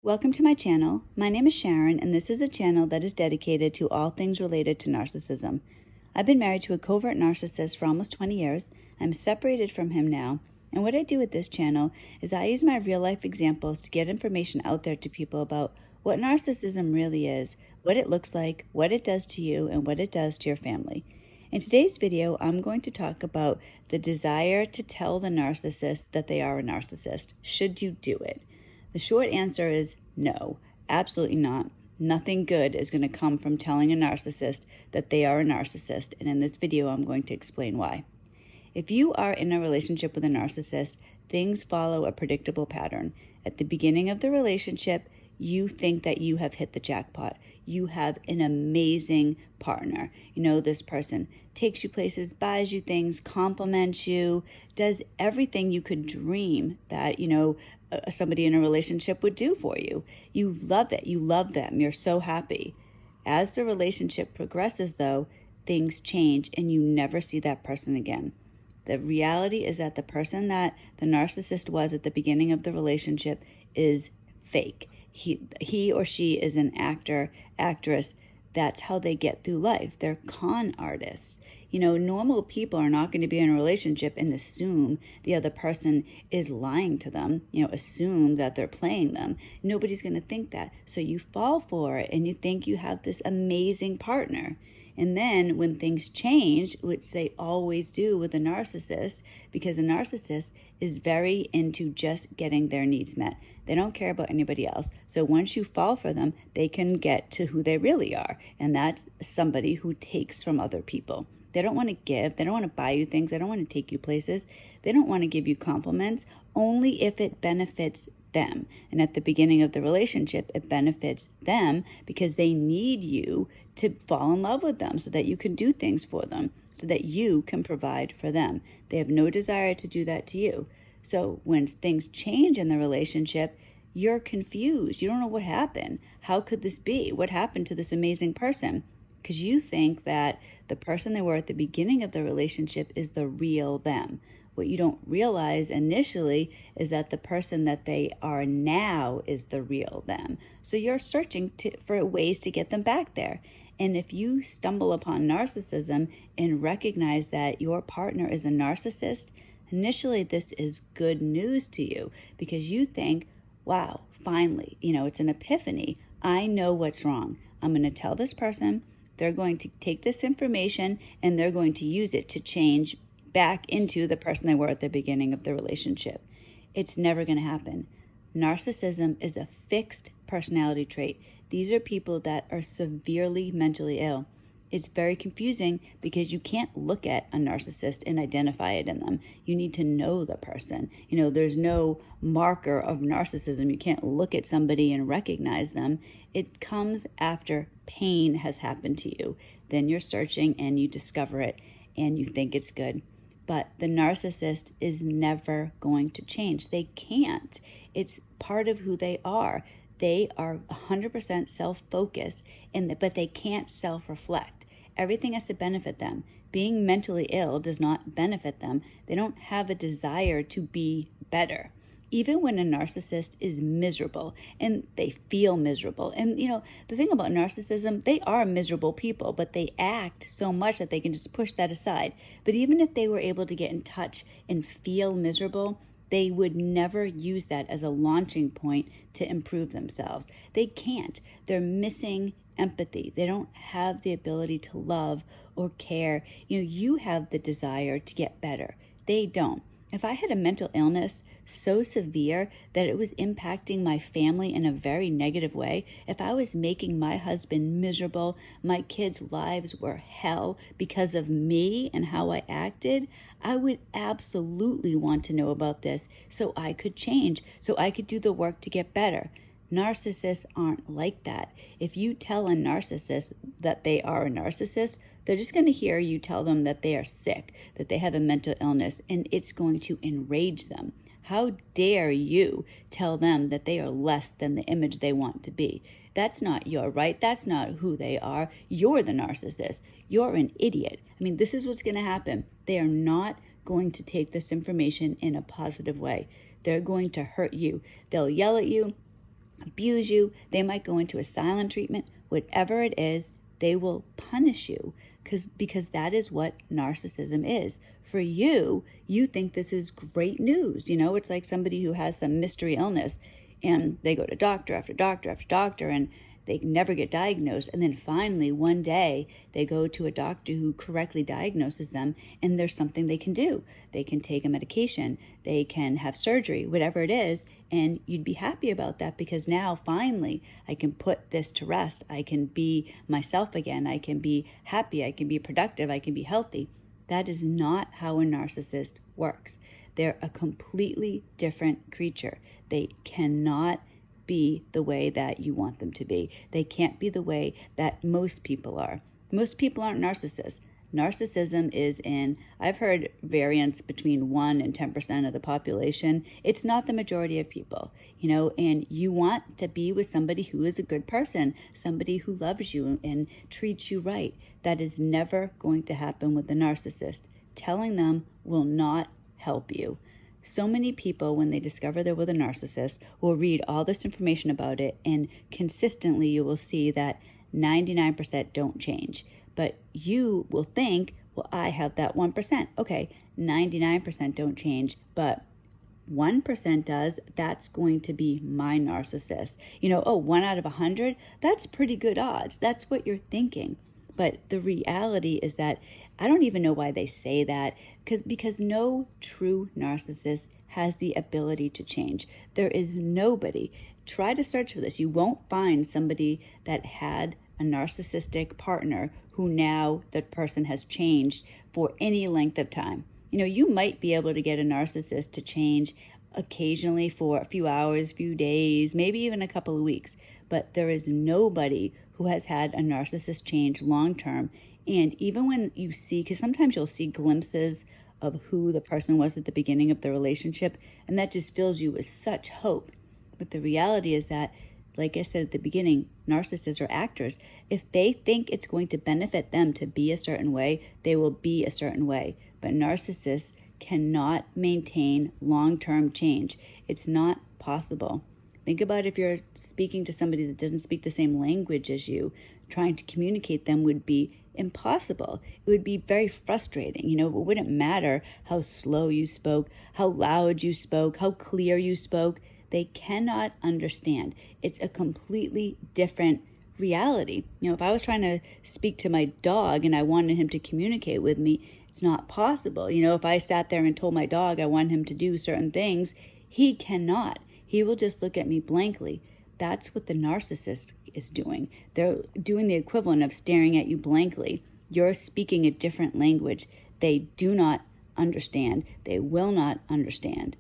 Welcome to my channel. My name is Sharon, and this is a channel that is dedicated to all things related to narcissism. I've been married to a covert narcissist for almost 20 years. I'm separated from him now, and what I do with this channel is I use my real-life examples to get information out there to people about what narcissism really is, what it looks like, what it does to you, and what it does to your family. In today's video, I'm going to talk about the desire to tell the narcissist that they are a narcissist. Should you do it? The short answer is no, absolutely not. Nothing good is going to come from telling a narcissist that they are a narcissist, and in this video I'm going to explain why. If you are in a relationship with a narcissist, things follow a predictable pattern. At the beginning of the relationship, you think that you have hit the jackpot. You have an amazing partner. You know, this person takes you places, buys you things, compliments you, does everything you could dream that, somebody in a relationship would do for you. You love it. You love them. You're so happy. As the relationship progresses, though, things change and you never see that person again. The reality is that the person that the narcissist was at the beginning of the relationship is fake. He or she is an actor, actress. That's how they get through life. They're con artists. Normal people are not going to be in a relationship and assume the other person is lying to them, assume that they're playing them. Nobody's going to think that. So you fall for it and you think you have this amazing partner. And then when things change, which they always do with a narcissist, because a narcissist is very into just getting their needs met. They don't care about anybody else. So once you fall for them, they can get to who they really are. And that's somebody who takes from other people. They don't want to give. They don't want to buy you things. They don't want to take you places. They don't want to give you compliments, only if it benefits them. And at the beginning of the relationship, it benefits them because they need you to fall in love with them so that you can do things for them, so that you can provide for them. They have no desire to do that to you. So when things change in the relationship, you're confused. You don't know what happened. How could this be? What happened to this amazing person? Because you think that the person they were at the beginning of the relationship is the real them. What you don't realize initially is that the person that they are now is the real them. So you're searching for ways to get them back there. And if you stumble upon narcissism and recognize that your partner is a narcissist, initially this is good news to you because you think, wow, finally, it's an epiphany. I know what's wrong. I'm going to tell this person. They're going to take this information and they're going to use it to change back into the person they were at the beginning of the relationship. It's never going to happen. Narcissism is a fixed personality trait. These are people that are severely mentally ill. It's very confusing because you can't look at a narcissist and identify it in them. You need to know the person. There's no marker of narcissism. You can't look at somebody and recognize them. It comes after pain has happened to you. Then you're searching and you discover it and you think it's good. But the narcissist is never going to change. They can't. It's part of who they are. They are 100% self-focused, but they can't self-reflect. Everything has to benefit them. Being mentally ill does not benefit them. They don't have a desire to be better. Even when a narcissist is miserable and they feel miserable. And the thing about narcissism, they are miserable people, but they act so much that they can just push that aside. But even if they were able to get in touch and feel miserable, they would never use that as a launching point to improve themselves. They can't. They're missing empathy. They don't have the ability to love or care. You have the desire to get better. They don't. If I had a mental illness so severe that it was impacting my family in a very negative way, if I was making my husband miserable, my kids' lives were hell because of me and how I acted, I would absolutely want to know about this so I could change, so I could do the work to get better. Narcissists aren't like that. If you tell a narcissist that they are a narcissist, they're just going to hear you tell them that they are sick, that they have a mental illness, and it's going to enrage them. How dare you tell them that they are less than the image they want to be? That's not your right. That's not who they are. You're the narcissist. You're an idiot. This is what's going to happen. They are not going to take this information in a positive way. They're going to hurt you. They'll yell at you. abuse you, they might go into a silent treatment, whatever it is, they will punish you because that is what narcissism is. For you, you think this is great news. It's like somebody who has some mystery illness and they go to doctor after doctor after doctor and they never get diagnosed. And then finally, one day, they go to a doctor who correctly diagnoses them and there's something they can do. They can take a medication, they can have surgery, whatever it is. And you'd be happy about that because now finally I can put this to rest. I can be myself again. I can be happy. I can be productive. I can be healthy. That is not how a narcissist works. They're a completely different creature. They cannot be the way that you want them to be. They can't be the way that most people are. Most people aren't narcissists. Narcissism is I've heard variance between 1 and 10% of the population. It's not the majority of people, and you want to be with somebody who is a good person, somebody who loves you and treats you right. That is never going to happen with the narcissist. Telling them will not help you. So many people, when they discover they're with a narcissist, will read all this information about it, and consistently you will see that 99% don't change. But you will think, well, I have that 1%. Okay, 99% don't change, but 1% does. That's going to be my narcissist. 1 out of 100, that's pretty good odds. That's what you're thinking. But the reality is that I don't even know why they say that, because no true narcissist has the ability to change. There is nobody. Try to search for this. You won't find somebody that had a narcissistic partner who now the person has changed for any length of time. You might be able to get a narcissist to change occasionally for a few hours, few days, maybe even a couple of weeks. But there is nobody who has had a narcissist change long term. And even when you see, because sometimes you'll see glimpses of who the person was at the beginning of the relationship, and that just fills you with such hope. But the reality is that, like I said at the beginning, narcissists are actors. If they think it's going to benefit them to be a certain way, they will be a certain way. But narcissists cannot maintain long-term change. It's not possible. Think about if you're speaking to somebody that doesn't speak the same language as you, trying to communicate them would be impossible. It would be very frustrating. It wouldn't matter how slow you spoke, how loud you spoke, how clear you spoke. They cannot understand. It's a completely different reality. If I was trying to speak to my dog and I wanted him to communicate with me, it's not possible. If I sat there and told my dog I want him to do certain things, he cannot. He will just look at me blankly. That's what the narcissist is doing. They're doing the equivalent of staring at you blankly. You're speaking a different language. They do not understand. They will not understand.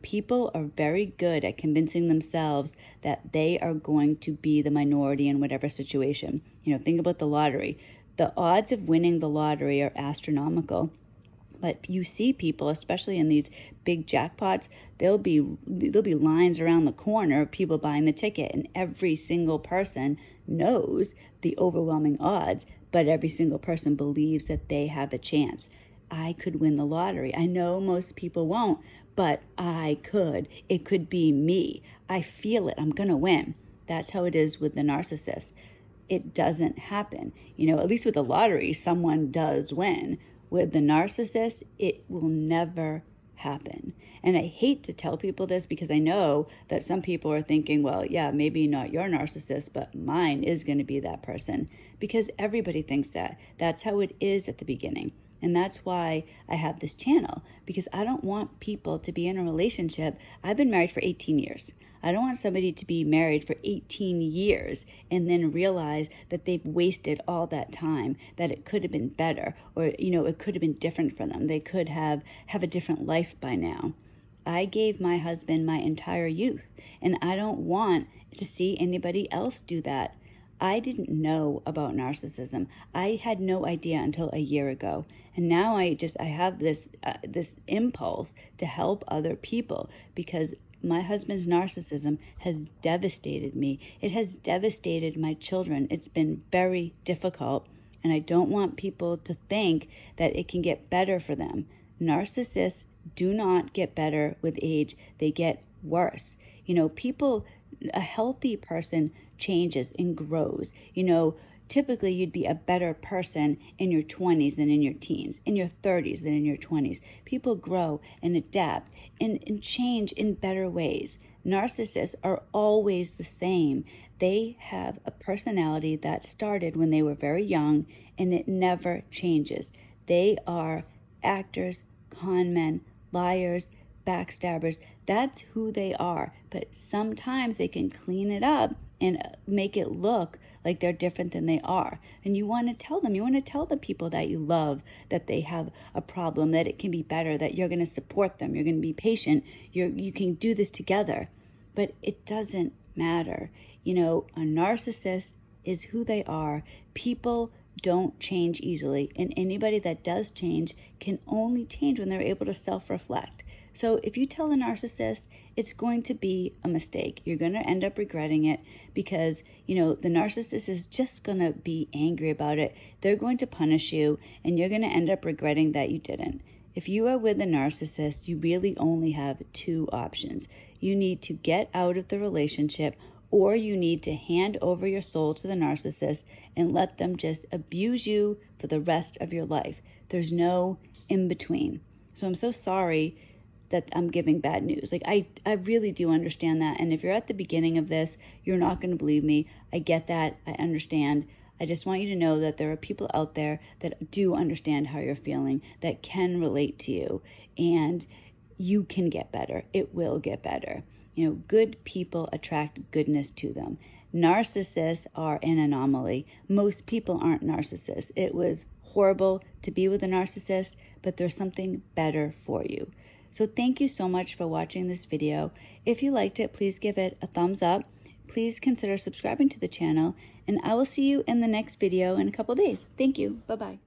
People are very good at convincing themselves that they are going to be the minority in whatever situation. Think about the lottery. The odds of winning the lottery are astronomical. But you see people, especially in these big jackpots, there'll be lines around the corner of people buying the ticket, and every single person knows the overwhelming odds, but every single person believes that they have a chance. I could win the lottery. I know most people won't, but I could. It could be me. I feel it. I'm going to win. That's how it is with the narcissist. It doesn't happen. At least with the lottery, someone does win. With the narcissist, it will never happen. And I hate to tell people this because I know that some people are thinking, well, yeah, maybe not your narcissist, but mine is going to be that person. Because everybody thinks that. That's how it is at the beginning. And that's why I have this channel, because I don't want people to be in a relationship. I've been married for 18 years. I don't want somebody to be married for 18 years and then realize that they've wasted all that time, that it could have been better, or, it could have been different for them. They could have a different life by now. I gave my husband my entire youth, and I don't want to see anybody else do that. I didn't know about narcissism. I had no idea until a year ago. And now I have this impulse to help other people, because my husband's narcissism has devastated me. It has devastated my children. It's been very difficult, and I don't want people to think that it can get better for them. Narcissists do not get better with age. They get worse. People A healthy person changes and grows. Typically you'd be a better person in your 20s than in your teens, in your 30s than in your 20s. People grow and adapt and change in better ways. Narcissists are always the same. They have a personality that started when they were very young, and it never changes. They are actors, con men, liars, backstabbers. That's who they are. But sometimes they can clean it up and make it look like they're different than they are. And you want to tell them, you want to tell the people that you love that they have a problem, that it can be better, that you're going to support them, you're going to be patient, you can do this together. But it doesn't matter. A narcissist is who they are. People don't change easily, and anybody that does change can only change when they're able to self-reflect. So if you tell a narcissist, it's going to be a mistake. You're going to end up regretting it because, the narcissist is just going to be angry about it. They're going to punish you, and you're going to end up regretting that you didn't. If you are with a narcissist, you really only have two options. You need to get out of the relationship, or you need to hand over your soul to the narcissist and let them just abuse you for the rest of your life. There's no in between. So I'm so sorry that I'm giving bad news. I really do understand that. And if you're at the beginning of this, you're not going to believe me. I get that. I understand. I just want you to know that there are people out there that do understand how you're feeling, that can relate to you, and you can get better. It will get better. Good people attract goodness to them. Narcissists are an anomaly. Most people aren't narcissists. It was horrible to be with a narcissist, but there's something better for you. So thank you so much for watching this video. If you liked it, please give it a thumbs up. Please consider subscribing to the channel, and I will see you in the next video in a couple days. Thank you. Bye-bye.